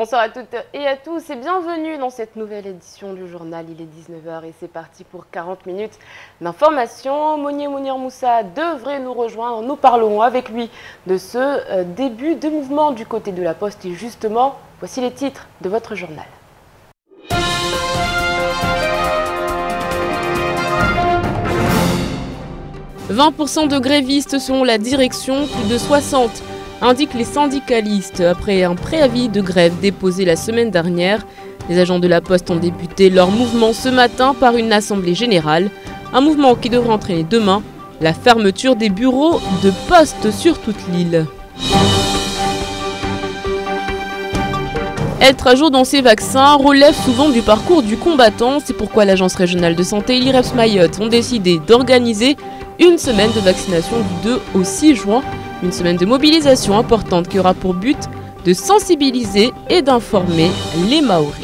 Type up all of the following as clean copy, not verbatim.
Bonsoir à toutes et à tous et bienvenue dans cette nouvelle édition du journal. Il est 19h et c'est parti pour 40 minutes d'information. Mounir Moussa devrait nous rejoindre. Nous parlerons avec lui de ce début de mouvement du côté de la Poste. Et justement, voici les titres de votre journal. « 20% de grévistes selon la direction, plus de 60 » indiquent les syndicalistes après un préavis de grève déposé la semaine dernière. Les agents de la Poste ont débuté leur mouvement ce matin par une assemblée générale. Un mouvement qui devrait entraîner demain la fermeture des bureaux de poste sur toute l'île. Être à jour dans ces vaccins relève souvent du parcours du combattant. C'est pourquoi l'Agence régionale de santé et l'IREPS Mayotte ont décidé d'organiser une semaine de vaccination du 2 au 6 juin. Une semaine de mobilisation importante qui aura pour but de sensibiliser et d'informer les Mahorais.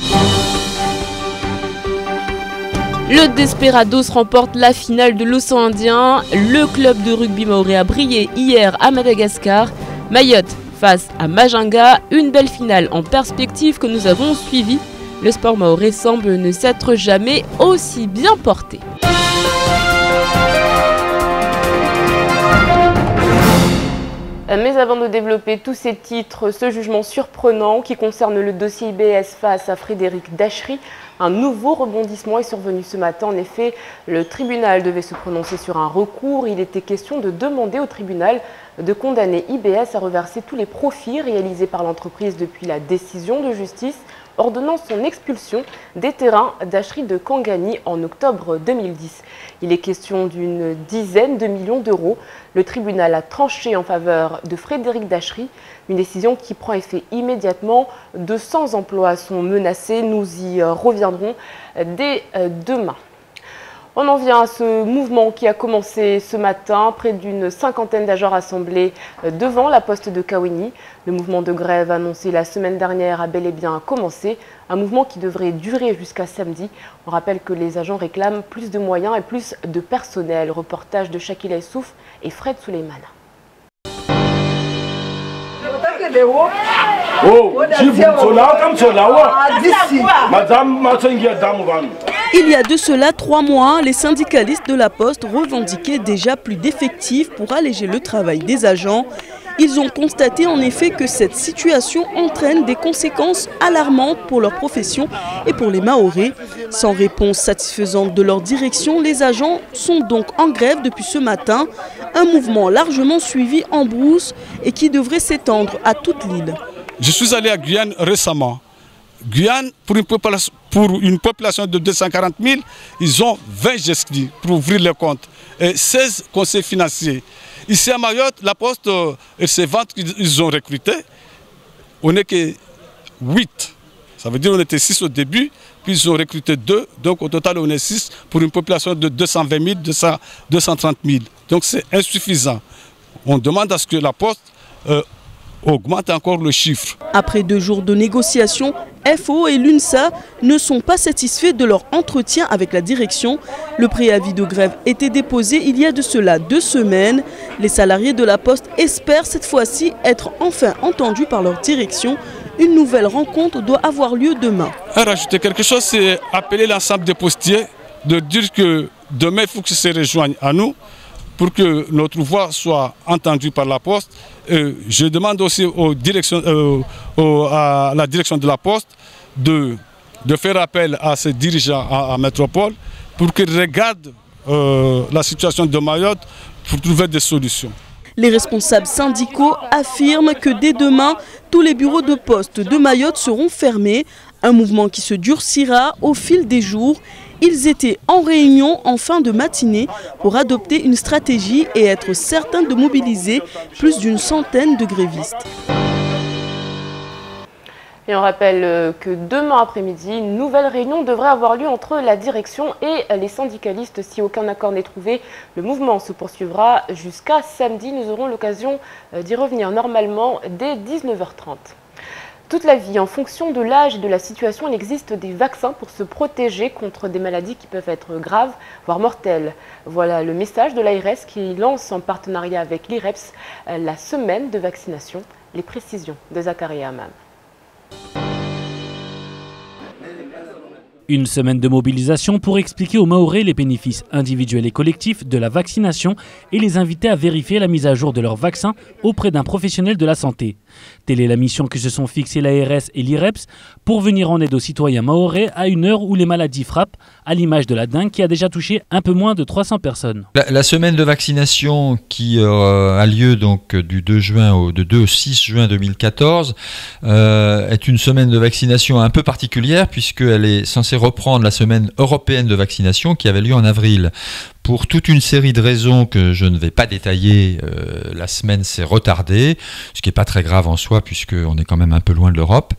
Le Desperados remporte la finale de l'Océan Indien. Le club de rugby mahorais a brillé hier à Madagascar. Mayotte face à Majinga, une belle finale en perspective que nous avons suivie. Le sport mahorais semble ne s'être jamais aussi bien porté. Mais avant de développer tous ces titres, ce jugement surprenant qui concerne le dossier IBS face à Frédéric Dachery, un nouveau rebondissement est survenu ce matin. En effet, le tribunal devait se prononcer sur un recours. Il était question de demander au tribunal de condamner IBS à reverser tous les profits réalisés par l'entreprise depuis la décision de justice ordonnant son expulsion des terrains Dachery de Kangani en octobre 2010. Il est question d'une dizaine de millions d'euros. Le tribunal a tranché en faveur de Frédéric Dachery, une décision qui prend effet immédiatement. 200 emplois sont menacés, nous y reviendrons dès demain. On en vient à ce mouvement qui a commencé ce matin. Près d'une cinquantaine d'agents rassemblés devant la poste de Kawini. Le mouvement de grève annoncé la semaine dernière a bel et bien commencé. Un mouvement qui devrait durer jusqu'à samedi. On rappelle que les agents réclament plus de moyens et plus de personnel. Reportage de Shakila Essouf et Fred Souleymane. Il y a de cela 3 mois, les syndicalistes de la Poste revendiquaient déjà plus d'effectifs pour alléger le travail des agents. Ils ont constaté en effet que cette situation entraîne des conséquences alarmantes pour leur profession et pour les Mahorais. Sans réponse satisfaisante de leur direction, les agents sont donc en grève depuis ce matin. Un mouvement largement suivi en brousse et qui devrait s'étendre à toute l'île. Je suis allé à Guyane récemment. Guyane, pour une population de 240 000, ils ont 20 gestions pour ouvrir les comptes et 16 conseils financiers. Ici à Mayotte, la Poste et ses ventes qu'ils ont recrutées, on n'est que 8. Ça veut dire qu'on était 6 au début, puis ils ont recruté 2. Donc au total, on est 6 pour une population de 220 000, 230 000. Donc c'est insuffisant. On demande à ce que la Poste augmente encore le chiffre. Après 2 jours de négociations, FO et l'UNSA ne sont pas satisfaits de leur entretien avec la direction. Le préavis de grève était déposé il y a de cela 2 semaines. Les salariés de la Poste espèrent cette fois-ci être enfin entendus par leur direction. Une nouvelle rencontre doit avoir lieu demain. Rajouter quelque chose, c'est appeler l'ensemble des postiers, de dire que demain il faut qu'ils se rejoignent à nous pour que notre voix soit entendue par la Poste. Je demande aussi à la direction de la Poste de faire appel à ses dirigeants à Métropole pour qu'ils regardent la situation de Mayotte pour trouver des solutions. Les responsables syndicaux affirment que dès demain, tous les bureaux de poste de Mayotte seront fermés. Un mouvement qui se durcira au fil des jours. Ils étaient en réunion en fin de matinée pour adopter une stratégie et être certains de mobiliser plus d'une centaine de grévistes. Et on rappelle que demain après-midi, une nouvelle réunion devrait avoir lieu entre la direction et les syndicalistes. Si aucun accord n'est trouvé, le mouvement se poursuivra jusqu'à samedi. Nous aurons l'occasion d'y revenir normalement dès 19h30. Toute la vie, en fonction de l'âge et de la situation, il existe des vaccins pour se protéger contre des maladies qui peuvent être graves, voire mortelles. Voilà le message de l'ARS qui lance en partenariat avec l'IREPS la semaine de vaccination. Les précisions de Zakaria Hammam. Une semaine de mobilisation pour expliquer aux Mahorais les bénéfices individuels et collectifs de la vaccination et les inviter à vérifier la mise à jour de leur vaccin auprès d'un professionnel de la santé. Telle est la mission que se sont fixés l'ARS et l'IREPS pour venir en aide aux citoyens mahorais à une heure où les maladies frappent, à l'image de la dengue qui a déjà touché un peu moins de 300 personnes. La semaine de vaccination qui a lieu donc du 2 au 6 juin 2014 est une semaine de vaccination un peu particulière puisqu'elle est censée reprendre la semaine européenne de vaccination qui avait lieu en avril. Pour toute une série de raisons que je ne vais pas détailler, la semaine s'est retardée, ce qui n'est pas très grave en soi puisqu'on est quand même un peu loin de l'Europe.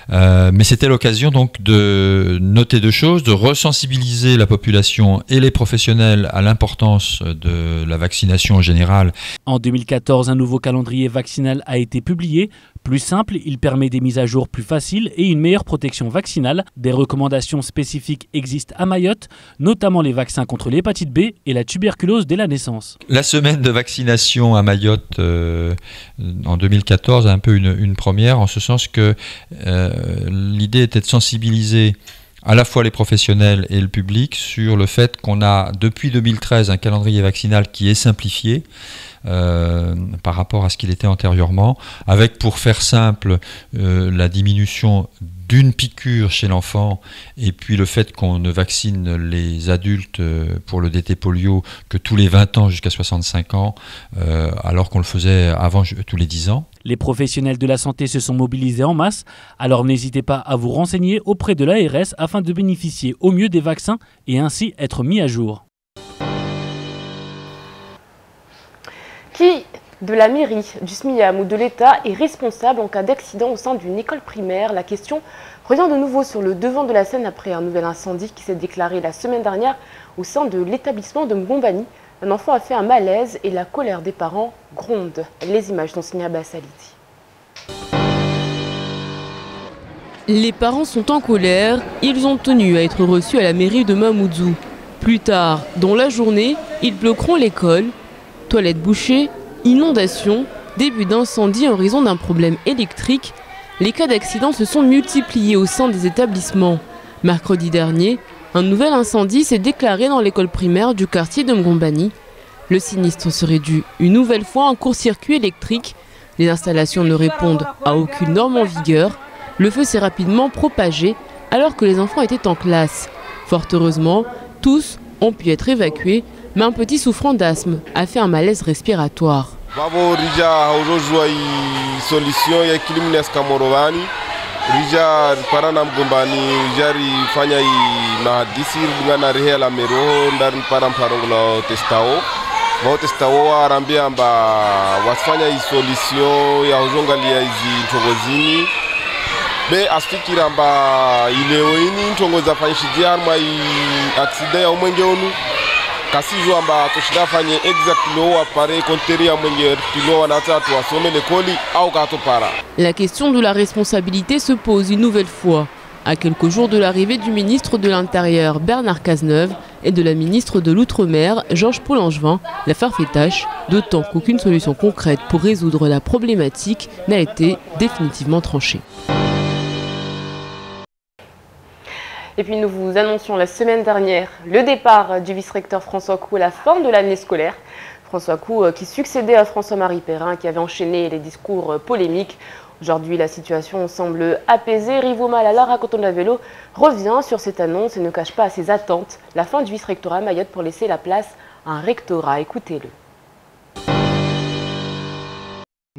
Mais c'était l'occasion donc de noter deux choses, de resensibiliser la population et les professionnels à l'importance de la vaccination en général. En 2014, un nouveau calendrier vaccinal a été publié. Plus simple, il permet des mises à jour plus faciles et une meilleure protection vaccinale. Des recommandations spécifiques existent à Mayotte, notamment les vaccins contre l'hépatite B et la tuberculose dès la naissance. La semaine de vaccination à Mayotte en 2014 est un peu une première, en ce sens que l'idée était de sensibiliser à la fois les professionnels et le public sur le fait qu'on a depuis 2013 un calendrier vaccinal qui est simplifié par rapport à ce qu'il était antérieurement, avec, pour faire simple, la diminution d'une piqûre chez l'enfant et puis le fait qu'on ne vaccine les adultes pour le DT polio que tous les 20 ans jusqu'à 65 ans, alors qu'on le faisait avant tous les 10 ans. Les professionnels de la santé se sont mobilisés en masse, alors n'hésitez pas à vous renseigner auprès de l'ARS afin de bénéficier au mieux des vaccins et ainsi être mis à jour. Qui de la mairie, du SMIAM ou de l'État est responsable en cas d'accident au sein d'une école primaire? La question revient de nouveau sur le devant de la scène après un nouvel incendie qui s'est déclaré la semaine dernière au sein de l'établissement de Mgombani. Un enfant a fait un malaise et la colère des parents gronde. Les images sont signées à Bassaliti. Les parents sont en colère, ils ont tenu à être reçus à la mairie de Mamoudzou. Plus tard, dans la journée, ils bloqueront l'école. Toilettes bouchées, inondations, début d'incendie en raison d'un problème électrique. Les cas d'accident se sont multipliés au sein des établissements. Mercredi dernier, un nouvel incendie s'est déclaré dans l'école primaire du quartier de Mgombani. Le sinistre serait dû une nouvelle fois à un court-circuit électrique. Les installations ne répondent à aucune norme en vigueur. Le feu s'est rapidement propagé alors que les enfants étaient en classe. Fort heureusement, tous ont pu être évacués, mais un petit souffrant d'asthme a fait un malaise respiratoire. Rija parana Mgombani jari fanya na hadisi ngana rehe la mero ndani para mparongo testao bao testao arambia amba wasifanya solution ya uzongalia hizi ntogozini be afikira amba ileo ini ntongoza fanishidia ma accident ya umwenge onu kasijua amba toshidafanye exactly au appareil conteria mwenge kilo wanatatu wasome l'école au kato para. La question de la responsabilité se pose une nouvelle fois, à quelques jours de l'arrivée du ministre de l'Intérieur Bernard Cazeneuve et de la ministre de l'Outre-mer Georges Paul-Angevin. L'affaire fait tâche, d'autant qu'aucune solution concrète pour résoudre la problématique n'a été définitivement tranchée. Et puis nous vous annoncions la semaine dernière le départ du vice-recteur François Cou à la fin de l'année scolaire. François Cou qui succédait à François-Marie Perrin qui avait enchaîné les discours polémiques. Aujourd'hui, la situation semble apaisée. Rivo Malala, quand on la vélo, revient sur cette annonce et ne cache pas ses attentes. La fin du vice-rectorat à Mayotte pour laisser la place à un rectorat. Écoutez-le.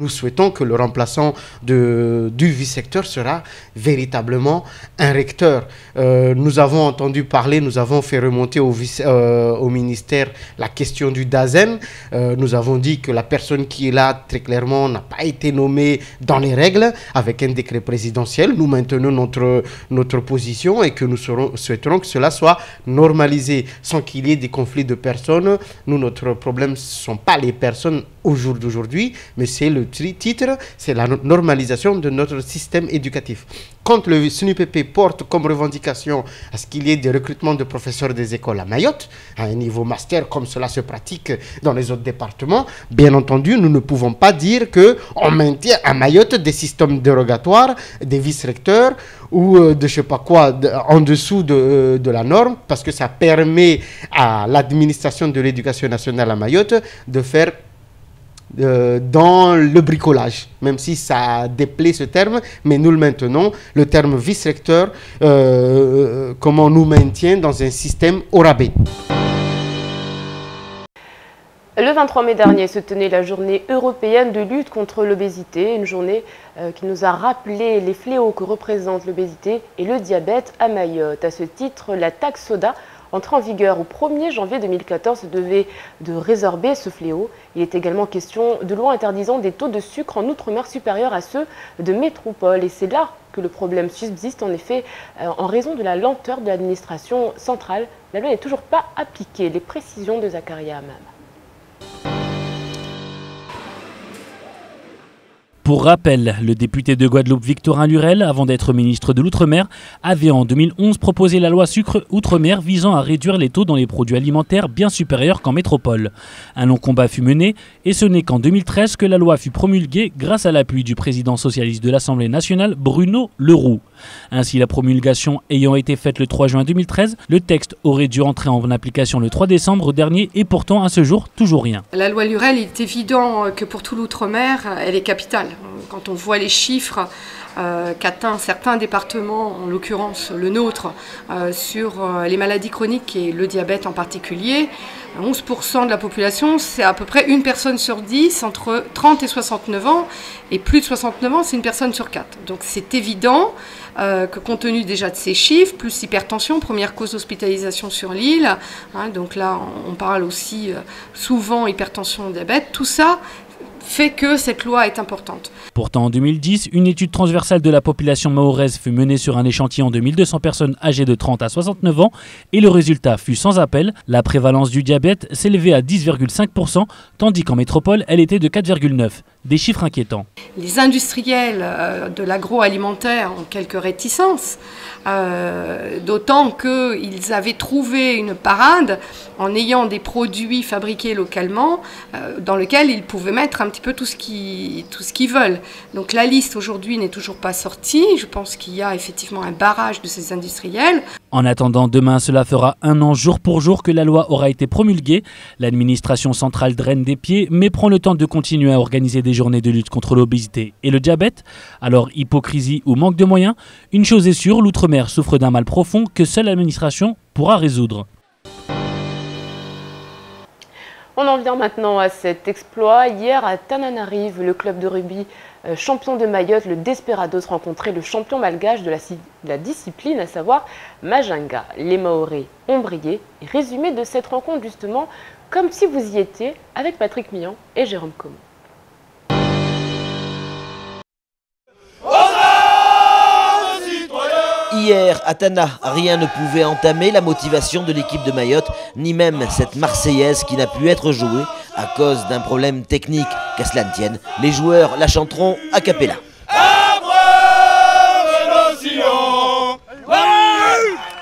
Nous souhaitons que le remplaçant du vice-recteur sera véritablement un recteur. Nous avons entendu parler, nous avons fait remonter au ministère la question du DAZEN. Nous avons dit que la personne qui est là, très clairement, n'a pas été nommée dans les règles avec un décret présidentiel. Nous maintenons notre position et que nous souhaiterons que cela soit normalisé sans qu'il y ait des conflits de personnes. Nous, notre problème, ce ne sont pas les personnes au jour d'aujourd'hui, mais c'est le titre, c'est la normalisation de notre système éducatif. Quand le SNUPP porte comme revendication à ce qu'il y ait des recrutements de professeurs des écoles à Mayotte, à un niveau master comme cela se pratique dans les autres départements, bien entendu, nous ne pouvons pas dire qu'on maintient à Mayotte des systèmes dérogatoires, des vice-recteurs ou de je sais pas quoi en dessous de la norme, parce que ça permet à l'administration de l'éducation nationale à Mayotte de faire dans le bricolage, même si ça déplaît ce terme, mais nous le maintenons, le terme vice-recteur, comment on nous maintient dans un système au rabais. Le 23 mai dernier se tenait la journée européenne de lutte contre l'obésité, une journée qui nous a rappelé les fléaux que représentent l'obésité et le diabète à Mayotte. À ce titre, la taxe soda, entrée en vigueur au 1er janvier 2014, devait de résorber ce fléau. Il est également question de loi interdisant des taux de sucre en outre-mer supérieurs à ceux de métropole. Et c'est là que le problème subsiste, en effet, en raison de la lenteur de l'administration centrale. La loi n'est toujours pas appliquée. Les précisions de Zakaria Hamam. Pour rappel, le député de Guadeloupe Victorin Lurel, avant d'être ministre de l'Outre-mer, avait en 2011 proposé la loi sucre Outre-mer visant à réduire les taux dans les produits alimentaires bien supérieurs qu'en métropole. Un long combat fut mené et ce n'est qu'en 2013 que la loi fut promulguée grâce à l'appui du président socialiste de l'Assemblée nationale, Bruno Leroux. Ainsi, la promulgation ayant été faite le 3 juin 2013, le texte aurait dû entrer en application le 3 décembre dernier et pourtant à ce jour, toujours rien. La loi Lurel, il est évident que pour tout l'Outre-mer, elle est capitale. Quand on voit les chiffres qu'atteint certains départements, en l'occurrence le nôtre, sur les maladies chroniques et le diabète en particulier, 11% de la population, c'est à peu près une personne sur 10 entre 30 et 69 ans, et plus de 69 ans, c'est une personne sur 4. Donc c'est évident que compte tenu déjà de ces chiffres, plus hypertension, première cause d'hospitalisation sur l'île, donc là on parle aussi souvent hypertension, diabète, tout ça fait que cette loi est importante. Pourtant, en 2010, une étude transversale de la population mahoraise fut menée sur un échantillon de 1200 personnes âgées de 30 à 69 ans et le résultat fut sans appel. La prévalence du diabète s'élevait à 10,5%, tandis qu'en métropole, elle était de 4,9%. Des chiffres inquiétants. Les industriels de l'agroalimentaire ont quelques réticences, d'autant qu'ils avaient trouvé une parade en ayant des produits fabriqués localement dans lesquels ils pouvaient mettre un petit peu tout ce qu'ils veulent. Donc la liste aujourd'hui n'est toujours pas sortie. Je pense qu'il y a effectivement un barrage de ces industriels. En attendant, demain, cela fera 1 an jour pour jour que la loi aura été promulguée. L'administration centrale draine des pieds, mais prend le temps de continuer à organiser des journées de lutte contre l'obésité et le diabète. Alors, hypocrisie ou manque de moyens, une chose est sûre, l'Outre-mer souffre d'un mal profond que seule l'administration pourra résoudre. On en vient maintenant à cet exploit. Hier, à Tananarive, le club de rugby champion de Mayotte, le Desperados, rencontrait le champion malgache de la discipline, à savoir Majanga. Les Mahorais ont brillé. Et résumé de cette rencontre, justement, comme si vous y étiez, avec Patrick Millan et Jérôme Comon. Hier, à Tana, rien ne pouvait entamer la motivation de l'équipe de Mayotte, ni même cette Marseillaise qui n'a pu être jouée à cause d'un problème technique. Qu'à cela ne tienne, les joueurs la chanteront a cappella.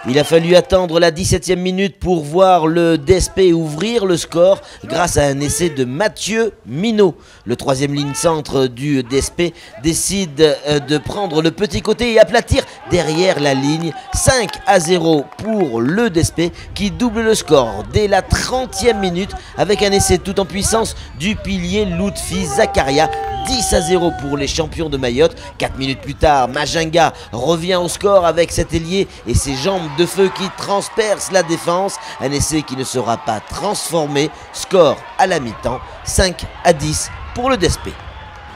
Il a fallu attendre la 17e minute pour voir le DSP ouvrir le score grâce à un essai de Mathieu Minot. Le 3e ligne centre du DSP décide de prendre le petit côté et aplatir derrière la ligne. 5-0 pour le DSP qui double le score dès la 30e minute avec un essai tout en puissance du pilier Lutfi Zakaria. 10-0 pour les champions de Mayotte. 4 minutes plus tard, Majanga revient au score avec cet ailier et ses jambes de feu qui transpercent la défense. Un essai qui ne sera pas transformé. Score à la mi-temps, 5-10 pour le DSP.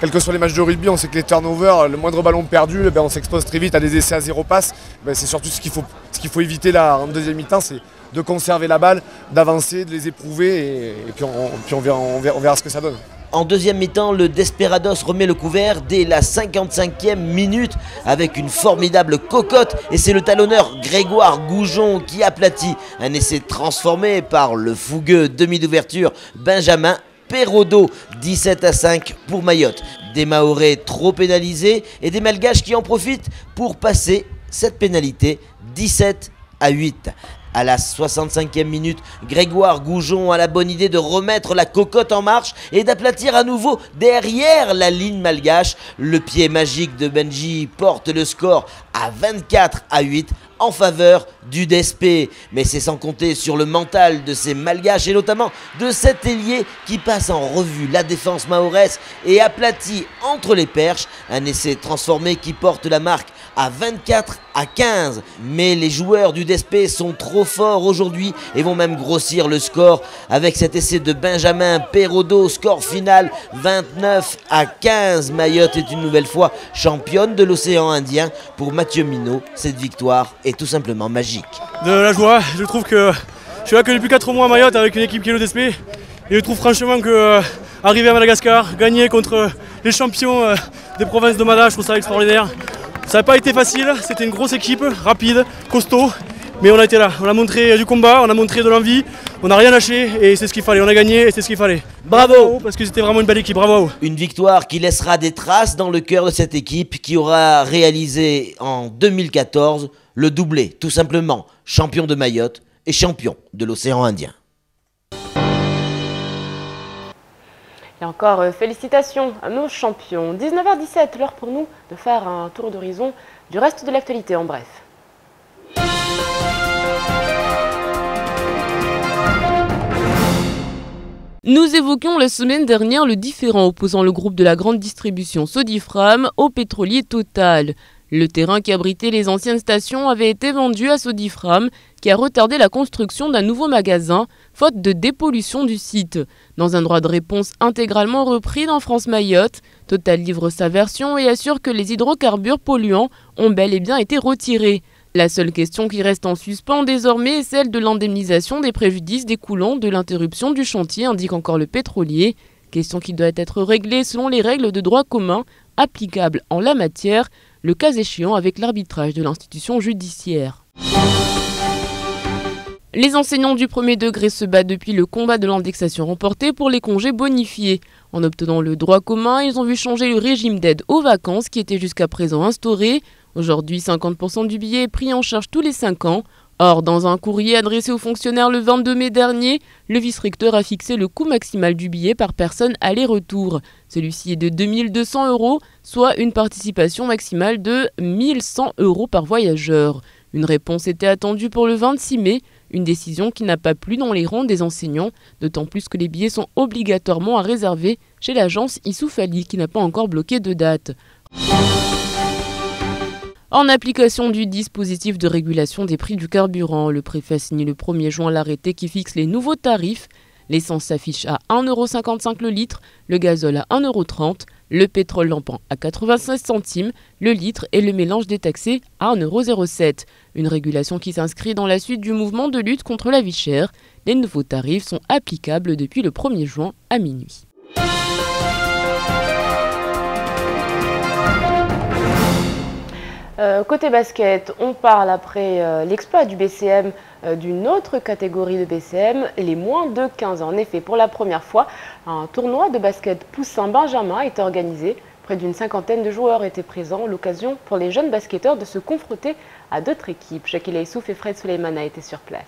Quels que soient les matchs de rugby, on sait que les turnovers, le moindre ballon perdu, on s'expose très vite à des essais à 0 passe. C'est surtout ce qu'il faut éviter là en deuxième mi-temps, c'est de conserver la balle, d'avancer, de les éprouver et puis on verra ce que ça donne. En deuxième mi-temps, le Desperados remet le couvert dès la 55e minute avec une formidable cocotte et c'est le talonneur Grégoire Goujon qui aplatit. Un essai transformé par le fougueux demi d'ouverture Benjamin Pérodo, 17-5 pour Mayotte. Des Mahorais trop pénalisés et des Malgaches qui en profitent pour passer cette pénalité 17-8. À la 65e minute, Grégoire Goujon a la bonne idée de remettre la cocotte en marche et d'aplatir à nouveau derrière la ligne malgache. Le pied magique de Benji porte le score à 24-8 en faveur du DSP. Mais c'est sans compter sur le mental de ces malgaches et notamment de cet ailier qui passe en revue la défense mahoraise et aplatit entre les perches. Un essai transformé qui porte la marque à 24-15. Mais les joueurs du DSP sont trop forts aujourd'hui et vont même grossir le score avec cet essai de Benjamin Pérodo. Score final 29-15. Mayotte est une nouvelle fois championne de l'océan Indien. Pour Mathieu Minot, cette victoire est tout simplement magique. De la joie, je trouve que je suis là que depuis 4 mois à Mayotte avec une équipe qui est le DSP et je trouve franchement que arriver à Madagascar, gagner contre les champions des provinces de Mada, je trouve ça extraordinaire. Ça n'a pas été facile, c'était une grosse équipe, rapide, costaud, mais on a été là. On a montré du combat, on a montré de l'envie, on n'a rien lâché et c'est ce qu'il fallait. On a gagné et c'est ce qu'il fallait. Bravo, parce que c'était vraiment une belle équipe, bravo à vous. Une victoire qui laissera des traces dans le cœur de cette équipe qui aura réalisé en 2014 le doublé, tout simplement, champion de Mayotte et champion de l'océan Indien. Et encore félicitations à nos champions. 19h17, l'heure pour nous de faire un tour d'horizon du reste de l'actualité en bref. Nous évoquions la semaine dernière le différend opposant le groupe de la grande distribution Sodifram au pétrolier Total. Le terrain qui abritait les anciennes stations avait été vendu à Sodifram, qui a retardé la construction d'un nouveau magasin, faute de dépollution du site. Dans un droit de réponse intégralement repris dans France Mayotte, Total livre sa version et assure que les hydrocarbures polluants ont bel et bien été retirés. La seule question qui reste en suspens désormais est celle de l'indemnisation des préjudices découlant de l'interruption du chantier, indique encore le pétrolier. Question qui doit être réglée selon les règles de droit commun applicables en la matière, le cas échéant avec l'arbitrage de l'institution judiciaire. Les enseignants du premier degré se battent depuis le combat de l'indexation remportée pour les congés bonifiés. En obtenant le droit commun, ils ont vu changer le régime d'aide aux vacances qui était jusqu'à présent instauré. Aujourd'hui, 50% du billet est pris en charge tous les 5 ans. Or, dans un courrier adressé aux fonctionnaires le 22 mai dernier, le vice-recteur a fixé le coût maximal du billet par personne aller-retour. Celui-ci est de 2 200 €, soit une participation maximale de 1 100 € par voyageur. Une réponse était attendue pour le 26 mai, une décision qui n'a pas plu dans les rangs des enseignants, d'autant plus que les billets sont obligatoirement à réserver chez l'agence Issoufali qui n'a pas encore bloqué de date. En application du dispositif de régulation des prix du carburant, le préfet a signé le 1er juin l'arrêté qui fixe les nouveaux tarifs. L'essence s'affiche à 1,55 € le litre, le gazole à 1,30 €, le pétrole lampant à 96 centimes, le litre et le mélange détaxé à 1,07 €. Une régulation qui s'inscrit dans la suite du mouvement de lutte contre la vie chère. Les nouveaux tarifs sont applicables depuis le 1er juin à minuit. Côté basket, on parle après l'exploit du BCM d'une autre catégorie de BCM, les moins de 15 ans. En effet, pour la première fois, un tournoi de basket poussin Benjamin est organisé. Près d'une 50aine de joueurs étaient présents, l'occasion pour les jeunes basketteurs de se confronter à d'autres équipes. Shakila Issouf et Fred Suleiman a été sur place.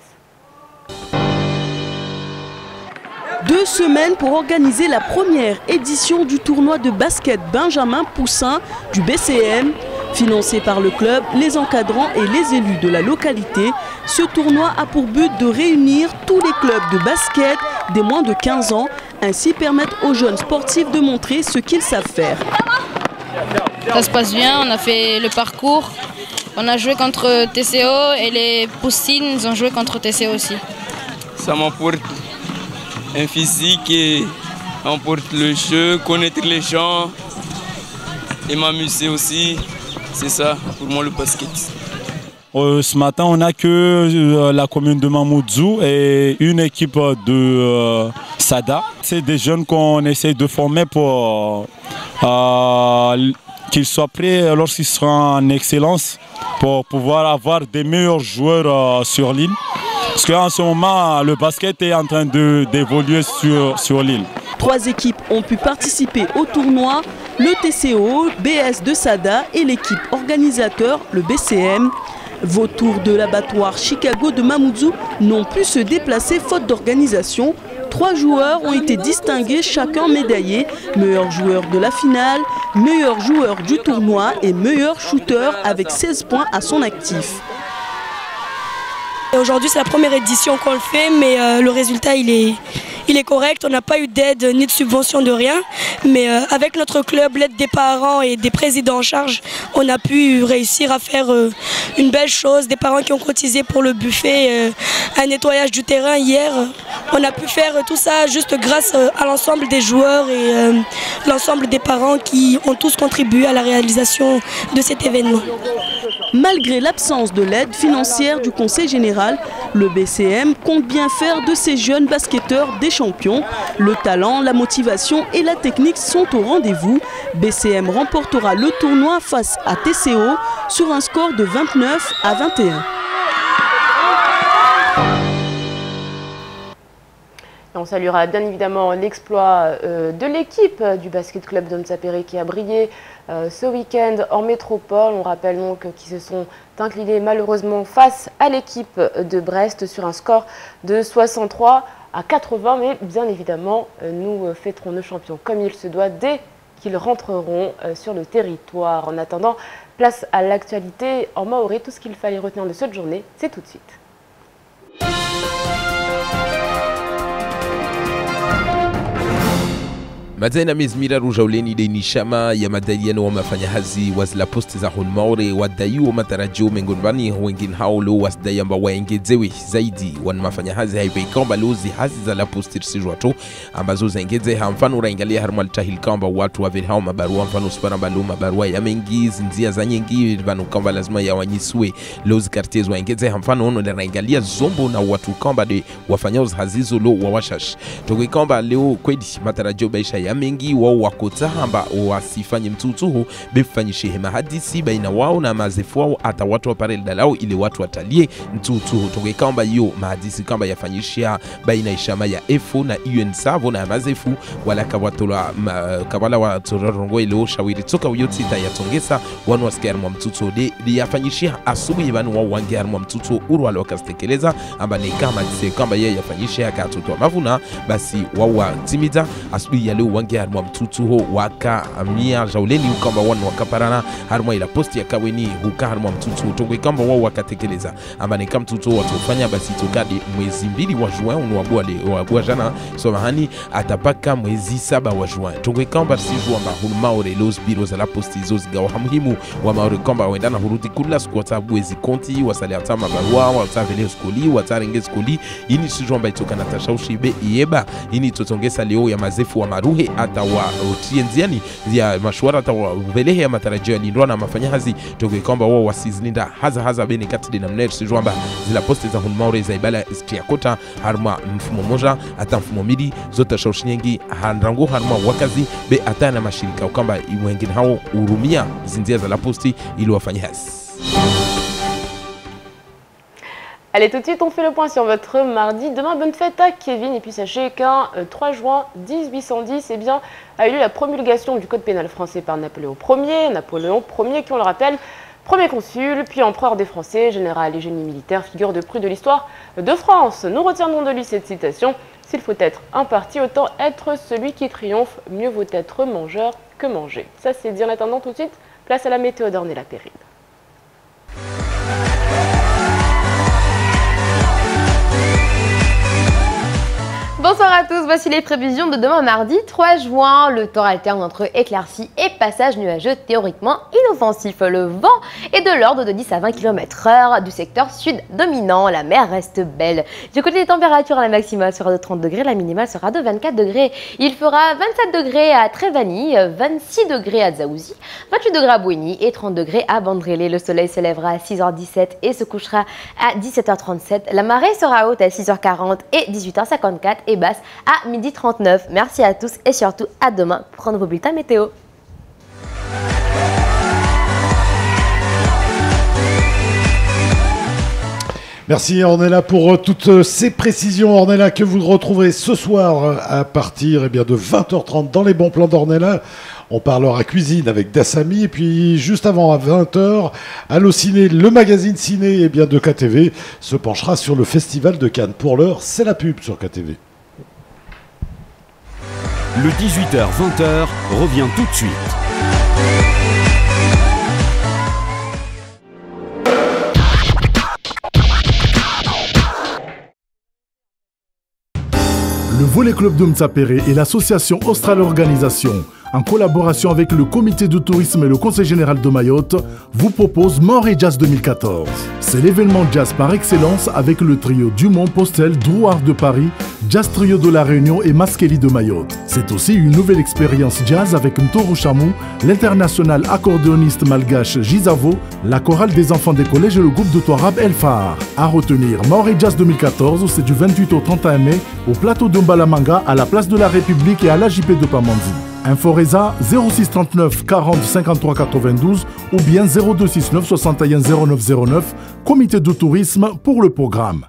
2 semaines pour organiser la première édition du tournoi de basket Benjamin Poussin du BCM. Financé par le club, les encadrants et les élus de la localité, ce tournoi a pour but de réunir tous les clubs de basket des moins de 15 ans, ainsi permettre aux jeunes sportifs de montrer ce qu'ils savent faire. Ça se passe bien, on a fait le parcours, on a joué contre TCO et les Poussines ont joué contre TCO aussi. Ça m'apporte un physique et m'apporte le jeu, connaître les gens et m'amuser aussi. C'est ça, pour moi, le basket. Ce matin, on n'a que la commune de Mamoudzou et une équipe de Sada. C'est des jeunes qu'on essaie de former pour qu'ils soient prêts lorsqu'ils seront en excellence pour pouvoir avoir des meilleurs joueurs sur l'île. Parce qu'en ce moment, le basket est en train d'évoluer sur l'île. 3 équipes ont pu participer au tournoi, le TCO, BS de Sada et l'équipe organisateur, le BCM. Vautours de l'abattoir Chicago de Mamoudzou n'ont pu se déplacer faute d'organisation. 3 joueurs ont été distingués, chacun médaillé, meilleur joueur de la finale, meilleur joueur du tournoi et meilleur shooter avec 16 points à son actif. Aujourd'hui, c'est la première édition qu'on le fait, mais le résultat, il est correct. On n'a pas eu d'aide ni de subvention de rien. Mais avec notre club, l'aide des parents et des présidents en charge, on a pu réussir à faire une belle chose. Des parents qui ont cotisé pour le buffet, un nettoyage du terrain hier. On a pu faire tout ça juste grâce à l'ensemble des joueurs et l'ensemble des parents qui ont tous contribué à la réalisation de cet événement. Malgré l'absence de l'aide financière du Conseil général, le BCM compte bien faire de ces jeunes basketteurs des champions. Le talent, la motivation et la technique sont au rendez-vous. BCM remportera le tournoi face à TCO sur un score de 29-21. On saluera bien évidemment l'exploit de l'équipe du basket club d'Onsapéré qui a brillé ce week-end en métropole. On rappelle donc qu'ils se sont inclinés malheureusement face à l'équipe de Brest sur un score de 63-80. Mais bien évidemment, nous fêterons nos champions comme il se doit dès qu'ils rentreront sur le territoire. En attendant, place à l'actualité en maoré. Tout ce qu'il fallait retenir de cette journée, c'est tout de suite. Mazena mezmira rujauleni de nishama ya madaliano wa mafanyahazi wazila posti za Hunmaore wadaiwa matarajio mengonbani wengine haulo wasdayamba waengezewe zaidi wan mafanyahazi haipeikamba lozi hazi za la posti sijwato ambazo zaengeze hamfano raingalia harmal tahil kamba watu wavili hao mabarua mfano sparamba lo mabarua ya mengi zinzia za nyengi vanu kamba lazima ya wanyisue lozi kartiez waengeze hamfano ono raingalia zombo na watu kamba de wafanyaozi hazizo lo wawashash toki kamba leo kwedi matarajio baisha ya mengi wao wakota hamba wasifanye mtutuhu befanyishe hema hadisi baina wao na mazefu wao hata watu wa parel dalao ili watu watalie mtutuhu toke kamba yo mahadisi kamba yafanyishia baina ishama ya EFO na UN Savo na mazefu wala kabala watola rongo ile shawiri toka uyotita yatongesa wanu wasikia mwa mtutuhu de yafanyishia asubuhi banu wao wangia mwa mtutuhu uru wale wakastekeleza amba ni kama dise kamba yeye yafanyishia katotoa mavuna basi wao watimiza asubuhi ya leo wangia harmwa mtutuho waka amia jauleni ukamba wanu wakaparana harmwa ila posti ya kaweni huka harmwa mtutuho tongwe kamba wao wakatekeleza amba ni kama mtutuho watufanya basi tokadi mwezi 2 wa juin wabua jana somahani atapaka mwezi 7 wa juin tongwe kamba siju amba Hunmaore los biro za la posti zozi gawa muhimu wa maore kamba wendana hurudi kula skwata bwezi konti wasali atama barua watavele skoli watarenge skoli ini siju amba itoka na tashaushi be ieba ini totongesa leo ya mazefu wa maruhe atawa utienziani ya mashwara atawa velehe ya matarajio lindwa na mafanyahazi toke kwamba wao wasizlinda haza bene kati na mner sijwamba zila posti za Hunmaore za ibala istiakota harma mfumo moja ata mfumo midi zote shoshinyengi handrango harma wakazi be atana mashirika kwamba wengine hao urumia zinzia za la posti ili wafanyahazi. Allez, tout de suite, on fait le point sur votre mardi. Demain, bonne fête à Kevin. Et puis, sachez qu'un 3 juin 1810, eh bien, a eu lieu la promulgation du Code pénal français par Napoléon Ier, qui, on le rappelle, premier consul, puis empereur des Français, général et génie militaire, figure de proue de l'histoire de France. Nous retiendrons de lui cette citation. S'il faut être un parti, autant être celui qui triomphe. Mieux vaut être mangeur que manger. Ça, c'est dit. En attendant, tout de suite, place à la météo d'Ornella-Péride. Bonsoir à tous, voici les prévisions de demain mardi 3 juin. Le temps alterne entre éclaircies et passages nuageux théoriquement inoffensifs. Le vent est de l'ordre de 10 à 20 km/h du secteur sud dominant. La mer reste belle. Du côté des températures, la maximale sera de 30 degrés, la minimale sera de 24 degrés. Il fera 27 degrés à Trévani, 26 degrés à Dzaouzi, 28 degrés à Bouéni et 30 degrés à Bandrélé. Le soleil se lèvera à 6h17 et se couchera à 17h37. La marée sera haute à 6h40 et 18h54 et basse à 12h39. Merci à tous et surtout à demain pour un nouveau bulletin météo. Merci Ornella pour toutes ces précisions. Ornella que vous retrouverez ce soir à partir de 20h30 dans les bons plans d'Ornella. On parlera cuisine avec Dassami et puis juste avant à 20h, Allociné, le magazine ciné de KTV se penchera sur le festival de Cannes. Pour l'heure, c'est la pub sur KTV. Le 18h-20h revient tout de suite. Le Volley Club de Mtsapere et l'association Austral Organisation, en collaboration avec le comité de tourisme et le conseil général de Mayotte, vous proposent Mort et Jazz 2014. C'est l'événement jazz par excellence avec le trio Dumont, Postel, Drouard de Paris, Jazz Trio de la Réunion et Maskeli de Mayotte. C'est aussi une nouvelle expérience jazz avec Mtoro Chamou, l'international accordéoniste malgache Gizavo, la chorale des enfants des collèges et le groupe de Touarab El Fahar. À retenir, Mort et Jazz 2014, c'est du 28 au 31 mai au plateau de Mbalamanga, à la place de la République et à l'AJP de Pamandzi. Inforesa 06 39 40 53 92 ou bien 0269 61 09 09, comité de tourisme pour le programme.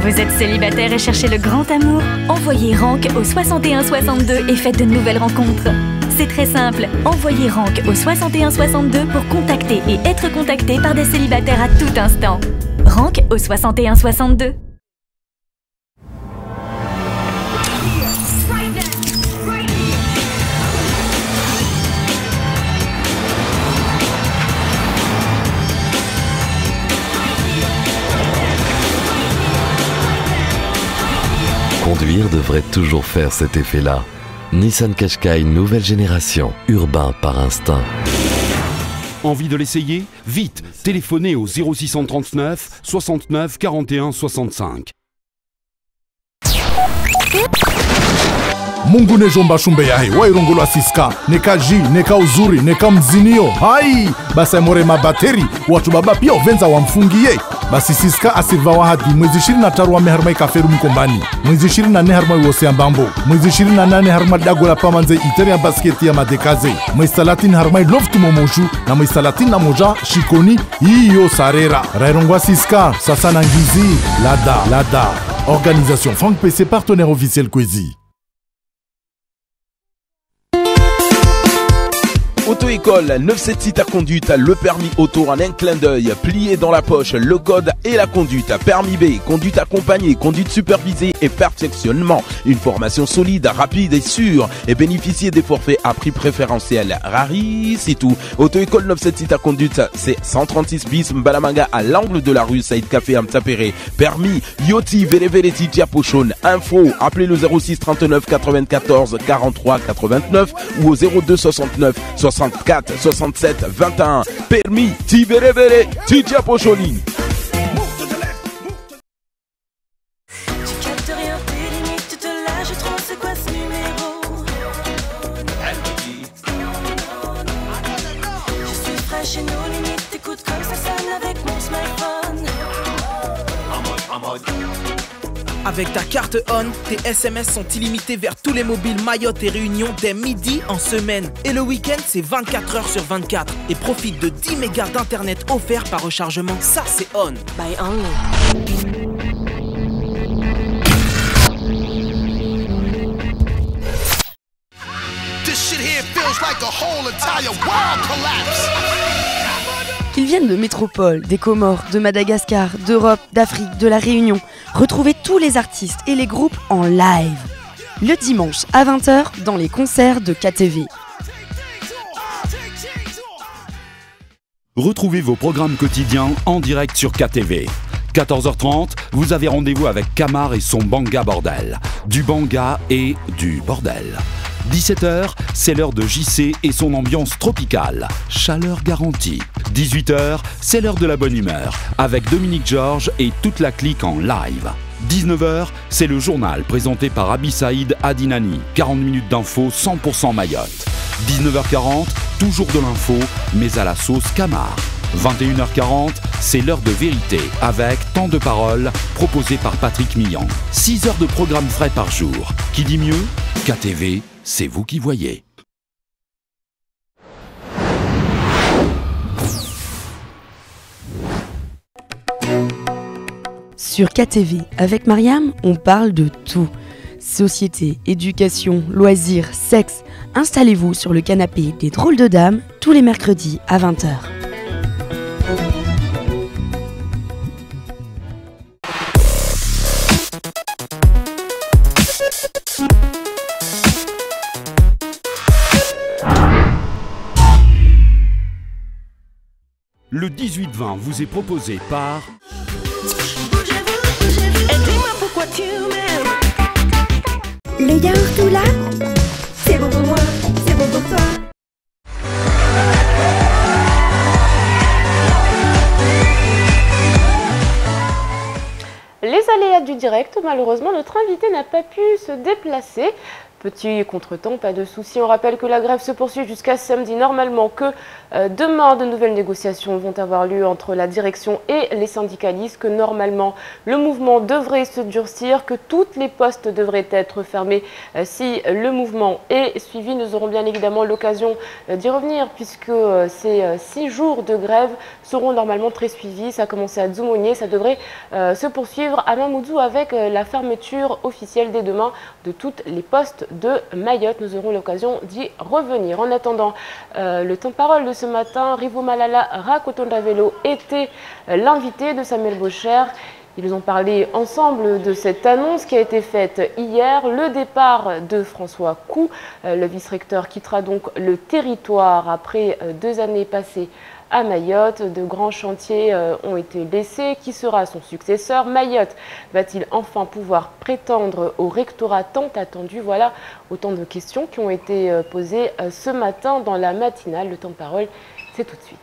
Vous êtes célibataire et cherchez le grand amour? Envoyez Rank au 61 62 et faites de nouvelles rencontres. C'est très simple, envoyez Rank au 61 62 pour contacter et être contacté par des célibataires à tout instant. Rank au 61 62. Conduire devrait toujours faire cet effet-là. Nissan Qashqai nouvelle génération, urbain par instinct. Envie de l'essayer? Vite, téléphonez au 0639 69 41 65. Mungu ne jomba shumbe yahe wairongolo asiska neka ji neka uzuri neka mzinio hai basa morema bateri watu baba pia ovenza wamfungie basi siska asivawa hadi mwezi 23 wa meharmai kaferu mikombani mwezi 24 harmai wose ambambo mwezi 28 harmai dagola pamanze iteri ya basketi ya madekaze mwezi 30 harmai loftu momoshu na mwezi 31 shikoni hiyo sarera rairongwa siska sasa na ngizi lada organisation Franck PC partenaire officiel Kwezi. Auto-école 976 à conduite, le permis auto en un clin d'œil, plié dans la poche, le code et la conduite, permis B, conduite accompagnée, conduite supervisée et perfectionnement. Une formation solide, rapide et sûre et bénéficier des forfaits à prix préférentiel. Rari, c'est tout. Auto-école 976 à conduite, c'est 136 bis Mbalamanga à l'angle de la rue Saïd Café à Mtsapere. Permis Yoti Verevereti Tiapochon. Info, appelez le 06 39 94 43 89 ou au 02 69 64 67 21. Permis Tiberevere Titia Pocholi. Avec ta carte ON, tes SMS sont illimités vers tous les mobiles Mayotte et Réunion dès midi en semaine. Et le week-end, c'est 24 heures sur 24. Et profite de 10 mégas d'internet offerts par rechargement. Ça, c'est ON. By Only. Qu'ils viennent de métropole, des Comores, de Madagascar, d'Europe, d'Afrique, de la Réunion, retrouvez tous les artistes et les groupes en live. Le dimanche à 20h dans les concerts de KTV. Retrouvez vos programmes quotidiens en direct sur KTV. 14h30, vous avez rendez-vous avec Kamar et son Banga Bordel. Du Banga et du bordel. 17h, c'est l'heure de JC et son ambiance tropicale. Chaleur garantie. 18h, c'est l'heure de la bonne humeur, avec Dominique Georges et toute la clique en live. 19h, c'est le journal présenté par Abi Saïd Adinani. 40 minutes d'infos 100% Mayotte. 19h40, toujours de l'info, mais à la sauce Camar. 21h40, c'est l'heure de vérité, avec Temps de parole, proposé par Patrick Millan. 6 heures de programme frais par jour. Qui dit mieux? KTV, c'est vous qui voyez. Sur KTV, avec Mariam, on parle de tout. Société, éducation, loisirs, sexe. Installez-vous sur le canapé des drôles de dames tous les mercredis à 20h. Le 18-20 vous est proposé par... Le yaourt ou là, c'est bon pour moi, c'est bon pour toi. Les aléas du direct, malheureusement, notre invité n'a pas pu se déplacer. Petit contretemps, pas de souci. On rappelle que la grève se poursuit jusqu'à samedi. Normalement que demain, de nouvelles négociations vont avoir lieu entre la direction et les syndicalistes, que normalement le mouvement devrait se durcir, que toutes les postes devraient être fermés si le mouvement est suivi. Nous aurons bien évidemment l'occasion d'y revenir puisque ces 6 jours de grève seront normalement très suivis. Ça a commencé à Dzoumogné, ça devrait se poursuivre à Mamoudzou avec la fermeture officielle dès demain de toutes les postes de Mayotte. Nous aurons l'occasion d'y revenir. En attendant, le temps de parole de ce matin, Rivo Malala Rakotondavelo était l'invité de Samuel Bocher. Ils ont parlé ensemble de cette annonce qui a été faite hier, le départ de François Cou. Le vice-recteur quittera donc le territoire après 2 années passées à Mayotte. De grands chantiers ont été laissés. Qui sera son successeur? Mayotte va-t-il enfin pouvoir prétendre au rectorat tant attendu? Voilà autant de questions qui ont été posées ce matin dans la matinale. Le temps de parole, c'est tout de suite.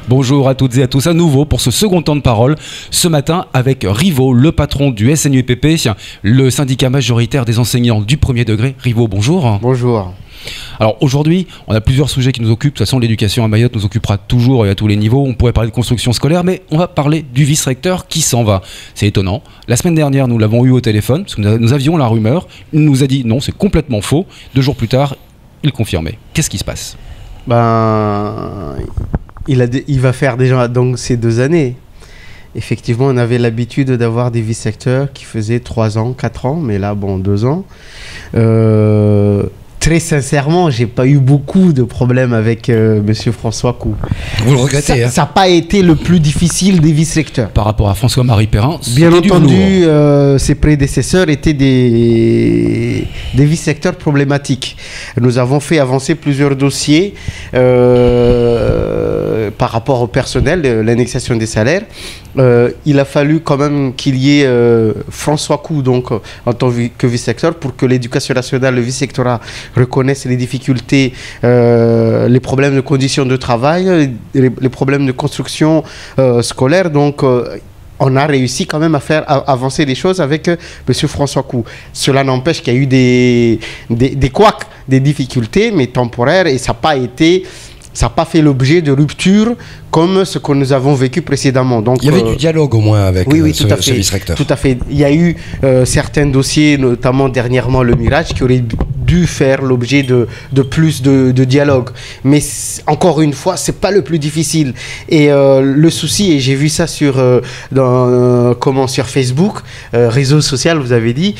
Bonjour à toutes et à tous à nouveau pour ce second temps de parole, ce matin avec Rivo, le patron du SNUPP, le syndicat majoritaire des enseignants du premier degré. Rivo, bonjour. Bonjour. Alors aujourd'hui, on a plusieurs sujets qui nous occupent. De toute façon, l'éducation à Mayotte nous occupera toujours et à tous les niveaux. On pourrait parler de construction scolaire, mais on va parler du vice-recteur qui s'en va. C'est étonnant. La semaine dernière, nous l'avons eu au téléphone, parce que nous avions la rumeur. Il nous a dit non, c'est complètement faux. 2 jours plus tard, il confirmait. Qu'est-ce qui se passe? Il va faire déjà donc ces 2 années. Effectivement, on avait l'habitude d'avoir des vice-recteurs qui faisaient 3 ans, 4 ans, mais là, bon, 2 ans. Très sincèrement, j'ai pas eu beaucoup de problèmes avec Monsieur François Cou. Vous le regrettez, ça n'a pas été le plus difficile des vice-recteurs. Par rapport à François-Marie Perrin, bien entendu, ses prédécesseurs étaient des vice-recteurs problématiques. Nous avons fait avancer plusieurs dossiers par rapport au personnel, l'indexation des salaires. Il a fallu quand même qu'il y ait François Cou, donc en tant que vice-recteur, pour que l'éducation nationale, le vice-rectorat, reconnaissent les difficultés, les problèmes de conditions de travail, les problèmes de construction scolaire. Donc, on a réussi quand même à faire avancer les choses avec M. François Cou. Cela n'empêche qu'il y a eu des couacs, des difficultés, mais temporaires, et ça n'a pas fait l'objet de rupture comme ce que nous avons vécu précédemment. Donc, il y avait du dialogue au moins avec ce vice-recteur. Tout à fait. Il y a eu certains dossiers, notamment dernièrement le Mirage, qui auraient dû faire l'objet de plus de dialogue. Mais encore une fois, c'est pas le plus difficile. Et le souci, et j'ai vu ça sur Facebook, réseau social, vous avez dit,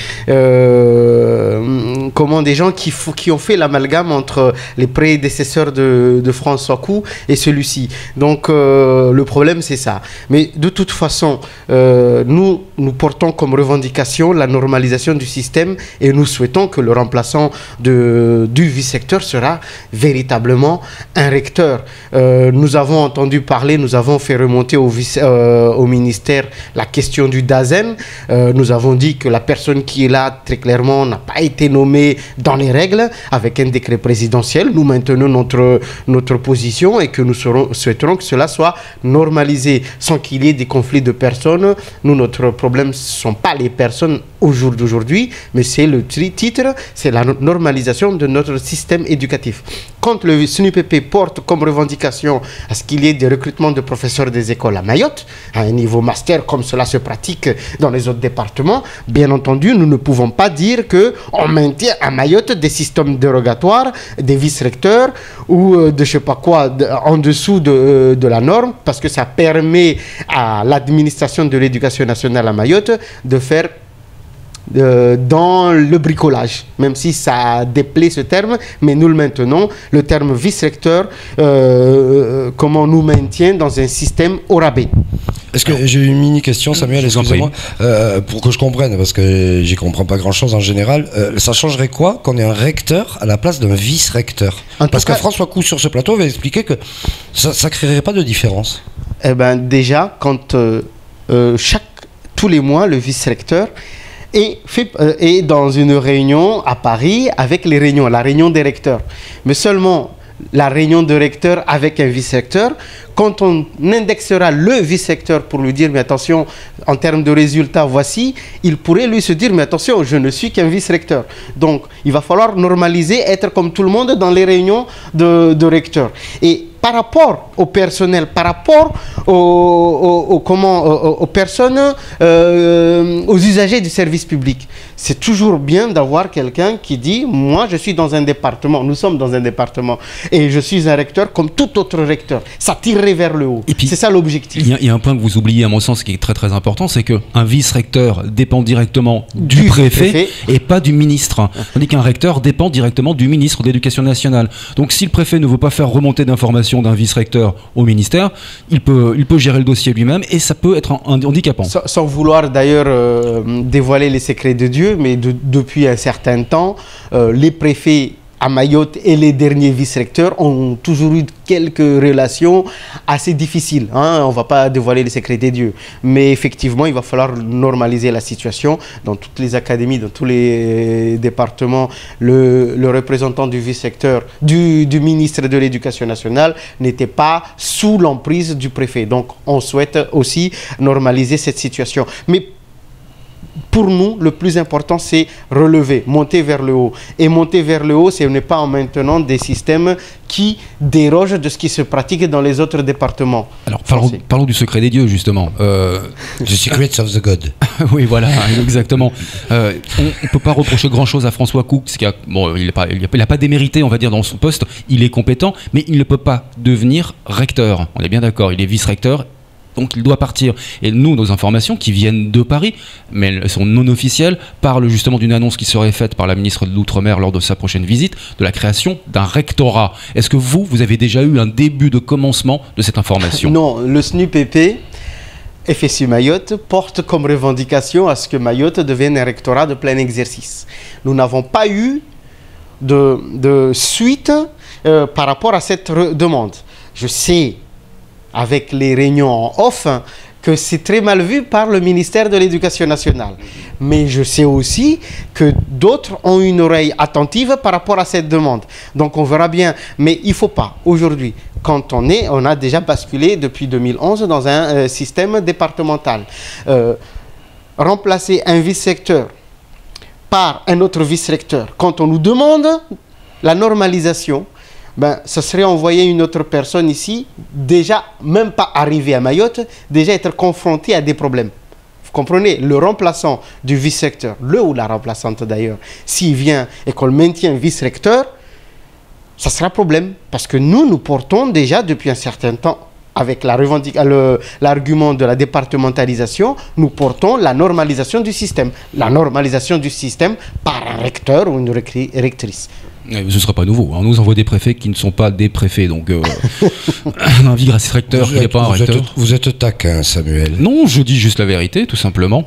comment des gens qui ont fait l'amalgame entre les prédécesseurs de François Cou et celui-ci. Donc le problème, c'est ça. Mais de toute façon, nous portons comme revendication la normalisation du système et nous souhaitons que le remplaçant du vice-recteur sera véritablement un recteur. Nous avons entendu parler, nous avons fait remonter au ministère la question du DAZEN. Nous avons dit que la personne qui est là, très clairement, n'a pas été nommée dans les règles avec un décret présidentiel. Nous maintenons notre position et que nous souhaiterons que cela soit normalisé sans qu'il y ait des conflits de personnes. Nous, notre problème, ce ne sont pas les personnes au jour d'aujourd'hui, mais c'est le titre, c'est la normalisation de notre système éducatif. Quand le SNUPP porte comme revendication à ce qu'il y ait des recrutements de professeurs des écoles à Mayotte, à un niveau master comme cela se pratique dans les autres départements, bien entendu, nous ne pouvons pas dire qu'on maintient à Mayotte des systèmes dérogatoires, des vice-recteurs ou de je sais pas quoi en dessous de la norme, parce que ça permet à l'administration de l'éducation nationale à Mayotte de faire dans le bricolage, même si ça déplaît ce terme, mais nous le maintenons, le terme vice-recteur, comment nous maintient dans un système au rabais. Est-ce que j'ai une mini question, Samuel, excusez-moi, pour que je comprenne, parce que j'y comprends pas grand-chose en général. Ça changerait quoi qu'on ait un recteur à la place d'un vice-recteur? Parce que François Couve sur ce plateau avait expliqué que ça créerait pas de différence. Eh ben déjà, quand tous les mois, le vice-recteur est dans une réunion à Paris avec la réunion des recteurs. Mais seulement la réunion de recteurs avec un vice-recteur, quand on indexera le vice-recteur pour lui dire, mais attention, en termes de résultats, voici, il pourrait lui se dire, mais attention, je ne suis qu'un vice-recteur. Donc, il va falloir normaliser, être comme tout le monde dans les réunions de recteurs. Et par rapport au personnel, par rapport aux personnes, aux usagers du service public, c'est toujours bien d'avoir quelqu'un qui dit, moi je suis dans un département, nous sommes dans un département, et je suis un recteur comme tout autre recteur. Ça tirerait vers le haut. C'est ça l'objectif. Il y a un point que vous oubliez à mon sens qui est très très important, c'est qu'un vice-recteur dépend directement du préfet et pas du ministre. Tandis qu'un recteur dépend directement du ministre de l'Éducation nationale. Donc si le préfet ne veut pas faire remonter d'informations d'un vice-recteur au ministère, il peut gérer le dossier lui-même et ça peut être handicapant. Sans vouloir d'ailleurs dévoiler les secrets de Dieu, mais depuis un certain temps, les préfets à Mayotte et les derniers vice-recteurs ont toujours eu quelques relations assez difficiles. On ne va pas dévoiler les secrets des dieux. Mais effectivement, il va falloir normaliser la situation. Dans toutes les académies, dans tous les départements, le représentant du vice-recteur, du ministre de l'Éducation nationale n'était pas sous l'emprise du préfet. Donc, on souhaite aussi normaliser cette situation. Mais pour nous, le plus important, c'est relever, monter vers le haut. Et monter vers le haut, ce n'est pas en maintenant des systèmes qui dérogent de ce qui se pratique dans les autres départements. Alors, parlons du secret des dieux, justement. The secrets of the God. Oui, voilà, exactement. On ne peut pas reprocher grand-chose à François Couve, parce il n'a pas démérité, on va dire, dans son poste. Il est compétent, mais il ne peut pas devenir recteur. On est bien d'accord, il est vice-recteur. Donc il doit partir. Et nous, nos informations qui viennent de Paris, mais elles sont non officielles, parlent justement d'une annonce qui serait faite par la ministre de l'Outre-mer lors de sa prochaine visite, de la création d'un rectorat. Est-ce que vous avez déjà eu un début de commencement de cette information? Non, le SNUPP, FSU Mayotte, porte comme revendication à ce que Mayotte devienne un rectorat de plein exercice. Nous n'avons pas eu de suite par rapport à cette demande. Je sais, avec les réunions en off, que c'est très mal vu par le ministère de l'Éducation nationale. Mais je sais aussi que d'autres ont une oreille attentive par rapport à cette demande. Donc on verra bien. Mais il ne faut pas, aujourd'hui, quand on a déjà basculé depuis 2011 dans un système départemental. Remplacer un vice-recteur par un autre vice-recteur, quand on nous demande la normalisation, ce serait envoyer une autre personne ici, déjà même pas arrivée à Mayotte, déjà être confronté à des problèmes. Vous comprenez, le remplaçant du vice-recteur, ou la remplaçante d'ailleurs, s'il vient et qu'on le maintient vice-recteur, ça sera problème. Parce que nous portons déjà depuis un certain temps, avec l'argument de la départementalisation, nous portons la normalisation du système. La normalisation du système par un recteur ou une rectrice. Ce ne sera pas nouveau. On nous envoie des préfets qui ne sont pas des préfets. Donc, un vice-recteur qui n'est pas un recteur. Vous êtes taquin, Samuel. Non, je dis juste la vérité, tout simplement.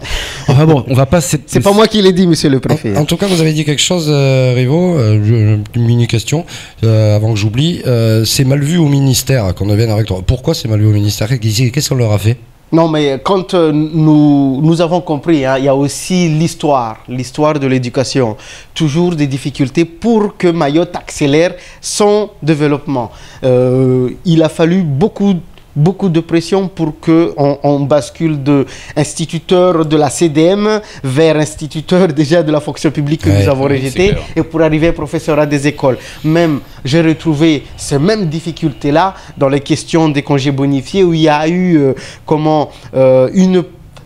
Enfin bon, on va pas... C'est pas moi qui l'ai dit, monsieur le préfet. En tout cas, vous avez dit quelque chose, Rivo. Une mini-question, avant que j'oublie. C'est mal vu au ministère qu'on devienne un recteur. Pourquoi c'est mal vu au ministère? Qu'est-ce qu'on leur a fait? Non, mais quand nous avons compris, il y a aussi l'histoire de l'éducation. Toujours des difficultés pour que Mayotte accélère son développement. Il a fallu beaucoup beaucoup de pression pour qu'on bascule de instituteur de la CDM vers instituteur déjà de la fonction publique que nous avons rejeté et pour arriver professorat des écoles. Même, j'ai retrouvé ces mêmes difficultés-là dans les questions des congés bonifiés où il y a eu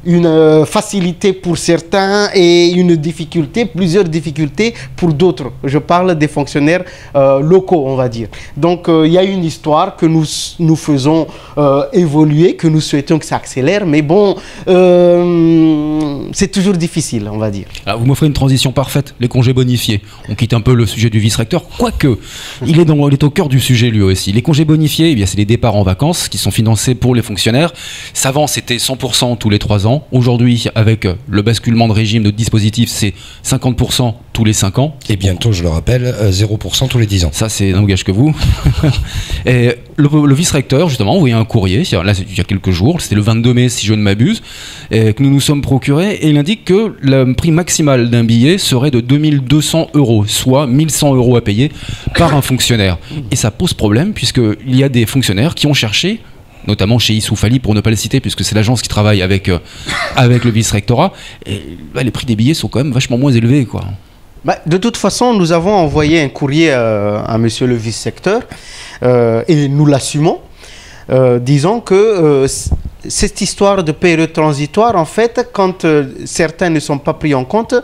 une facilité pour certains et une difficulté, plusieurs difficultés pour d'autres. Je parle des fonctionnaires locaux, on va dire. Donc, il y a une histoire que nous faisons évoluer, que nous souhaitons que ça accélère, mais bon, c'est toujours difficile, on va dire. Alors, vous m'offrez une transition parfaite, les congés bonifiés. On quitte un peu le sujet du vice-recteur, quoique, il est au cœur du sujet lui aussi. Les congés bonifiés, eh bien, c'est les départs en vacances qui sont financés pour les fonctionnaires. Avant, c'était 100% tous les 3 ans. Aujourd'hui, avec le basculement de régime de dispositif, c'est 50% tous les 5 ans. Et bientôt, je le rappelle, 0% tous les 10 ans. Ça, c'est un gage que vous. Et le vice-recteur, justement, envoyé un courrier, là, il y a quelques jours, c'était le 22 mai, si je ne m'abuse, que nous nous sommes procurés, et il indique que le prix maximal d'un billet serait de 2200 €, soit 1100 € à payer par un fonctionnaire. Et ça pose problème, puisqu'il y a des fonctionnaires qui ont cherché, notamment chez Issoufali, pour ne pas le citer, puisque c'est l'agence qui travaille avec le vice-rectorat, et les prix des billets sont quand même vachement moins élevés, quoi. De toute façon, nous avons envoyé un courrier à monsieur le vice-recteur, et nous l'assumons, disons que cette histoire de période transitoire, en fait, quand certains ne sont pas pris en compte,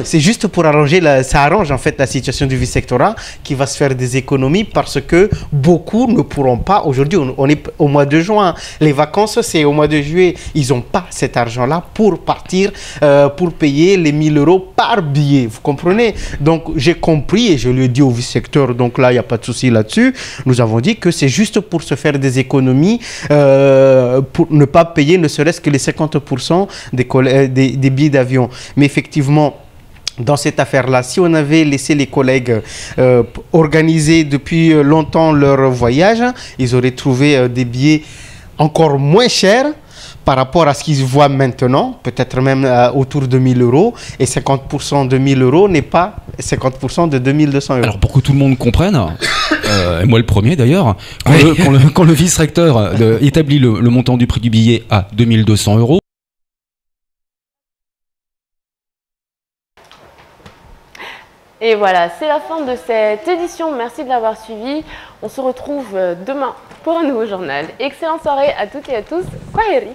c'est juste pour arranger, ça arrange en fait la situation du vice-rectorat qui va se faire des économies parce que beaucoup ne pourront pas, aujourd'hui on est au mois de juin, les vacances c'est au mois de juillet, ils n'ont pas cet argent-là pour partir, pour payer les 1000 € par billet, vous comprenez? Donc j'ai compris et je lui ai dit au vice-recteur, donc là il n'y a pas de souci là-dessus, nous avons dit que c'est juste pour se faire des économies, pour ne pas payer ne serait-ce que les 50% des billets d'avion. Mais effectivement, dans cette affaire-là, si on avait laissé les collègues organiser depuis longtemps leur voyage, ils auraient trouvé des billets encore moins chers par rapport à ce qu'ils voient maintenant, peut-être même autour de 1000 €, et 50% de 1000 € n'est pas 50% de 2200 €. Alors pour que tout le monde comprenne, et moi le premier d'ailleurs, quand le vice-recteur établit le montant du prix du billet à 2200 €, et voilà, c'est la fin de cette édition. Merci de l'avoir suivi. On se retrouve demain pour un nouveau journal. Excellente soirée à toutes et à tous. Kwaheri.